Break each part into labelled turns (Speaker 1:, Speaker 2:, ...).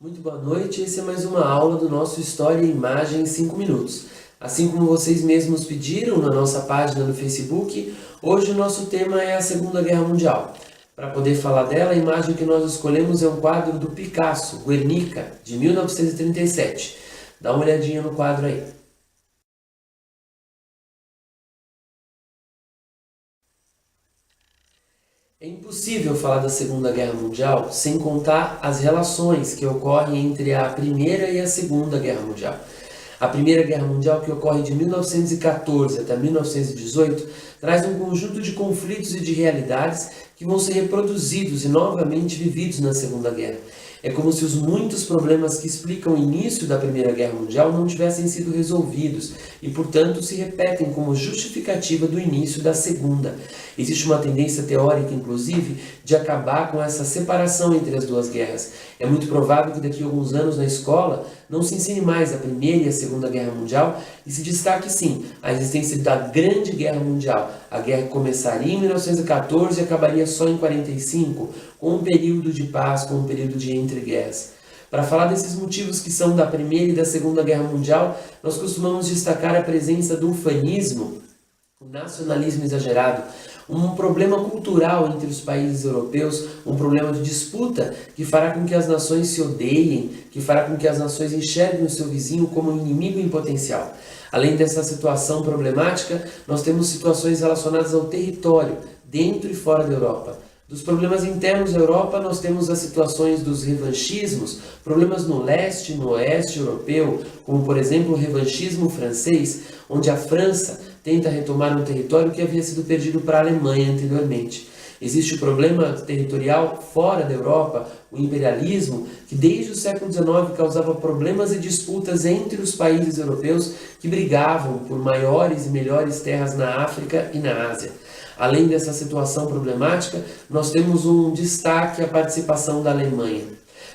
Speaker 1: Muito boa noite, esse é mais uma aula do nosso História e Imagem em 5 minutos. Assim como vocês mesmos pediram na nossa página no Facebook, hoje o nosso tema é a Segunda Guerra Mundial. Para poder falar dela, a imagem que nós escolhemos é um quadro do Picasso, Guernica, de 1937. Dá uma olhadinha no quadro aí. É impossível falar da Segunda Guerra Mundial sem contar as relações que ocorrem entre a Primeira e a Segunda Guerra Mundial. A Primeira Guerra Mundial, que ocorre de 1914 até 1918, traz um conjunto de conflitos e de realidades que vão ser reproduzidos e novamente vividos na Segunda Guerra. É como se os muitos problemas que explicam o início da Primeira Guerra Mundial não tivessem sido resolvidos e, portanto, se repetem como justificativa do início da Segunda. Existe uma tendência teórica, inclusive, de acabar com essa separação entre as duas guerras. É muito provável que daqui a alguns anos na escola não se ensine mais a Primeira e a Segunda Guerra Mundial e se destaque, sim, a existência da Grande Guerra Mundial. A guerra começaria em 1914 e acabaria só em 1945, com um período de paz, com um período de entreguerras. Para falar desses motivos que são da Primeira e da Segunda Guerra Mundial, nós costumamos destacar a presença do ufanismo, o nacionalismo exagerado, um problema cultural entre os países europeus, um problema de disputa que fará com que as nações se odeiem, que fará com que as nações enxerguem o seu vizinho como um inimigo em potencial. Além dessa situação problemática, nós temos situações relacionadas ao território, dentro e fora da Europa. Dos problemas internos da Europa, nós temos as situações dos revanchismos, problemas no leste e no oeste europeu, como por exemplo o revanchismo francês, onde a França tenta retomar um território que havia sido perdido para a Alemanha anteriormente. Existe o problema territorial fora da Europa, o imperialismo, que desde o século XIX causava problemas e disputas entre os países europeus que brigavam por maiores e melhores terras na África e na Ásia. Além dessa situação problemática, nós temos um destaque à participação da Alemanha.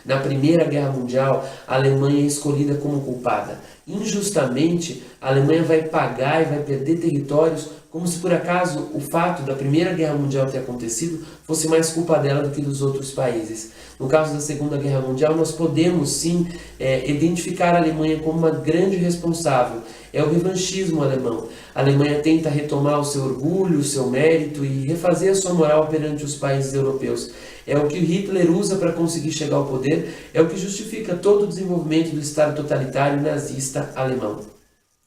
Speaker 1: Na Primeira Guerra Mundial, a Alemanha é escolhida como culpada. Injustamente, a Alemanha vai pagar e vai perder territórios como se por acaso o fato da Primeira Guerra Mundial ter acontecido fosse mais culpa dela do que dos outros países. No caso da Segunda Guerra Mundial, nós podemos sim identificar a Alemanha como uma grande responsável. É o revanchismo alemão. A Alemanha tenta retomar o seu orgulho, o seu mérito e refazer a sua moral perante os países europeus. É o que Hitler usa para conseguir chegar ao poder, é o que justifica todo o desenvolvimento do Estado totalitário nazista alemão.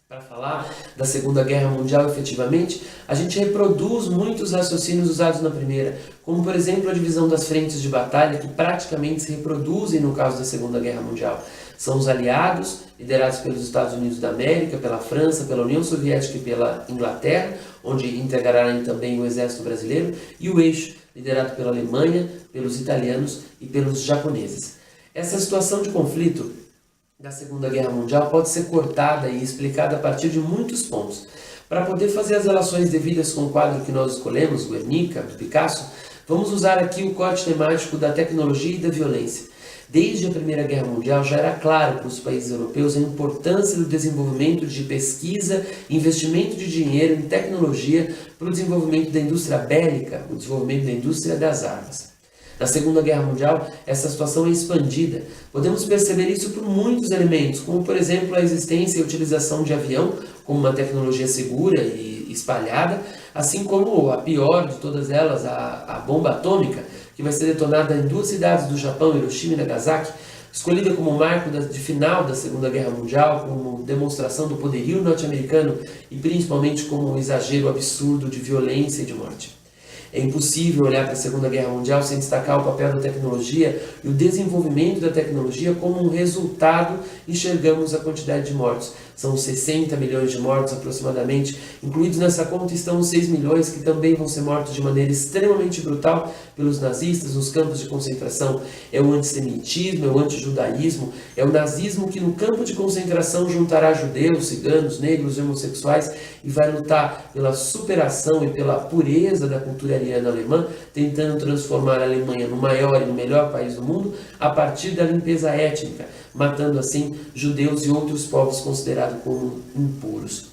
Speaker 1: Para falar da Segunda Guerra Mundial efetivamente, a gente reproduz muitos raciocínios usados na Primeira, como por exemplo a divisão das frentes de batalha, que praticamente se reproduzem no caso da Segunda Guerra Mundial. São os aliados, liderados pelos Estados Unidos da América, pela França, pela União Soviética e pela Inglaterra, onde integrarão também o exército brasileiro, e o eixo, liderado pela Alemanha, pelos italianos e pelos japoneses. Essa situação de conflito da Segunda Guerra Mundial pode ser cortada e explicada a partir de muitos pontos. Para poder fazer as relações devidas com o quadro que nós escolhemos, Guernica, do Picasso, vamos usar aqui o corte temático da tecnologia e da violência. Desde a Primeira Guerra Mundial já era claro para os países europeus a importância do desenvolvimento de pesquisa, investimento de dinheiro em tecnologia para o desenvolvimento da indústria bélica, o desenvolvimento da indústria das armas. Na Segunda Guerra Mundial, essa situação é expandida. Podemos perceber isso por muitos elementos, como por exemplo a existência e a utilização de avião como uma tecnologia segura e espalhada, assim como a pior de todas elas, a bomba atômica, que vai ser detonada em 2 cidades do Japão, Hiroshima e Nagasaki, escolhida como marco de final da Segunda Guerra Mundial, como demonstração do poderio norte-americano e principalmente como um exagero absurdo de violência e de morte. É impossível olhar para a Segunda Guerra Mundial sem destacar o papel da tecnologia e o desenvolvimento da tecnologia como um resultado, enxergamos a quantidade de mortos. São 60 milhões de mortos aproximadamente, incluídos nessa conta estão os 6 milhões que também vão ser mortos de maneira extremamente brutal pelos nazistas nos campos de concentração. É o antissemitismo, é o antijudaísmo, é o nazismo que no campo de concentração juntará judeus, ciganos, negros e homossexuais e vai lutar pela superação e pela pureza da cultura ariana alemã, tentando transformar a Alemanha no maior e no melhor país do mundo a partir da limpeza étnica, matando assim judeus e outros povos considerados como impuros.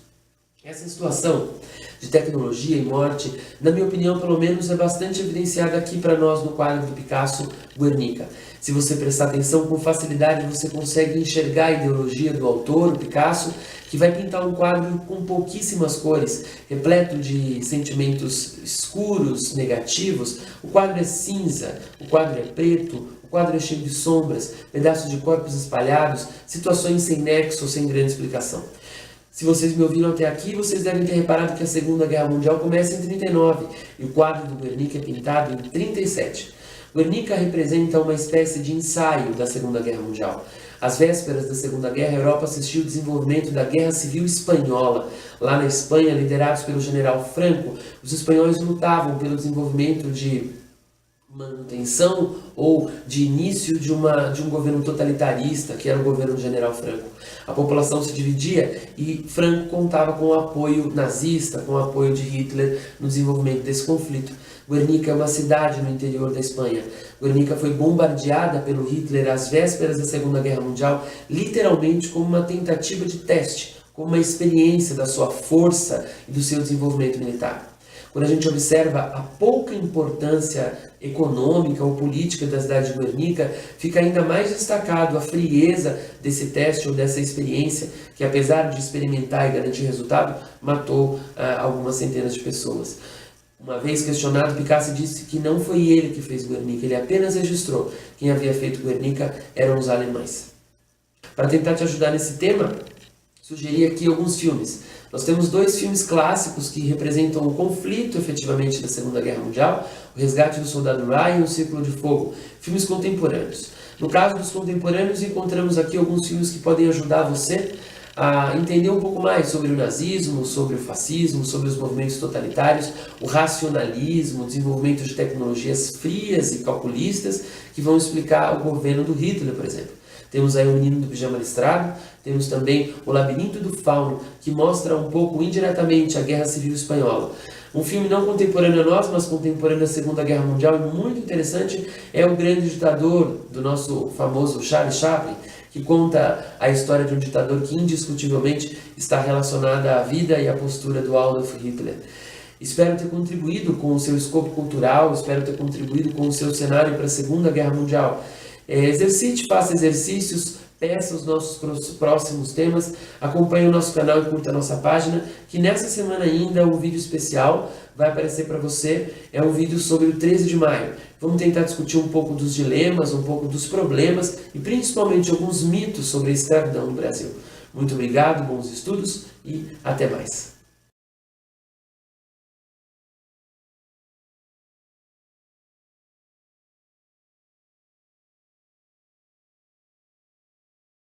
Speaker 1: Essa situação de tecnologia e morte, na minha opinião, pelo menos, é bastante evidenciada aqui para nós no quadro do Picasso Guernica. Se você prestar atenção, com facilidade você consegue enxergar a ideologia do autor, o Picasso, que vai pintar um quadro com pouquíssimas cores, repleto de sentimentos escuros, negativos. O quadro é cinza, o quadro é preto, o quadro é cheio de sombras, pedaços de corpos espalhados, situações sem nexo ou sem grande explicação. Se vocês me ouviram até aqui, vocês devem ter reparado que a Segunda Guerra Mundial começa em 39 e o quadro do Guernica é pintado em 37. Guernica representa uma espécie de ensaio da Segunda Guerra Mundial. Às vésperas da Segunda Guerra, a Europa assistiu ao desenvolvimento da Guerra Civil Espanhola. Lá na Espanha, liderados pelo general Franco, os espanhóis lutavam pelo desenvolvimento de manutenção ou de início de um governo totalitarista, que era o governo do general Franco. A população se dividia e Franco contava com o apoio nazista, com o apoio de Hitler no desenvolvimento desse conflito. Guernica é uma cidade no interior da Espanha. Guernica foi bombardeada pelo Hitler às vésperas da Segunda Guerra Mundial, literalmente como uma tentativa de teste, como uma experiência da sua força e do seu desenvolvimento militar. Quando a gente observa a pouca importância econômica ou política da cidade de Guernica, fica ainda mais destacado a frieza desse teste ou dessa experiência, que apesar de experimentar e garantir resultado, matou algumas centenas de pessoas. Uma vez questionado, Picasso disse que não foi ele que fez Guernica, ele apenas registrou. Quem havia feito Guernica eram os alemães. Para tentar te ajudar nesse tema, sugeri aqui alguns filmes. Nós temos dois filmes clássicos que representam o conflito, efetivamente, da Segunda Guerra Mundial, O Resgate do Soldado Ryan e O Círculo de Fogo, filmes contemporâneos. No caso dos contemporâneos, encontramos aqui alguns filmes que podem ajudar você a entender um pouco mais sobre o nazismo, sobre o fascismo, sobre os movimentos totalitários, o racionalismo, o desenvolvimento de tecnologias frias e calculistas que vão explicar o governo do Hitler, por exemplo. Temos aí O Menino do Pijama Listrado, temos também O Labirinto do Fauno, que mostra um pouco indiretamente a Guerra Civil Espanhola. Um filme não contemporâneo a nós, mas contemporâneo à Segunda Guerra Mundial e muito interessante é O Grande Ditador, do nosso famoso Charlie Chaplin, que conta a história de um ditador que indiscutivelmente está relacionada à vida e à postura do Adolf Hitler. Espero ter contribuído com o seu escopo cultural, espero ter contribuído com o seu cenário para a Segunda Guerra Mundial. Exercite, faça exercícios, peça os nossos próximos temas, acompanhe o nosso canal e curta a nossa página, que nessa semana ainda um vídeo especial vai aparecer para você, é um vídeo sobre o 13 de maio. Vamos tentar discutir um pouco dos dilemas, um pouco dos problemas e principalmente alguns mitos sobre a escravidão no Brasil. Muito obrigado, bons estudos e até mais.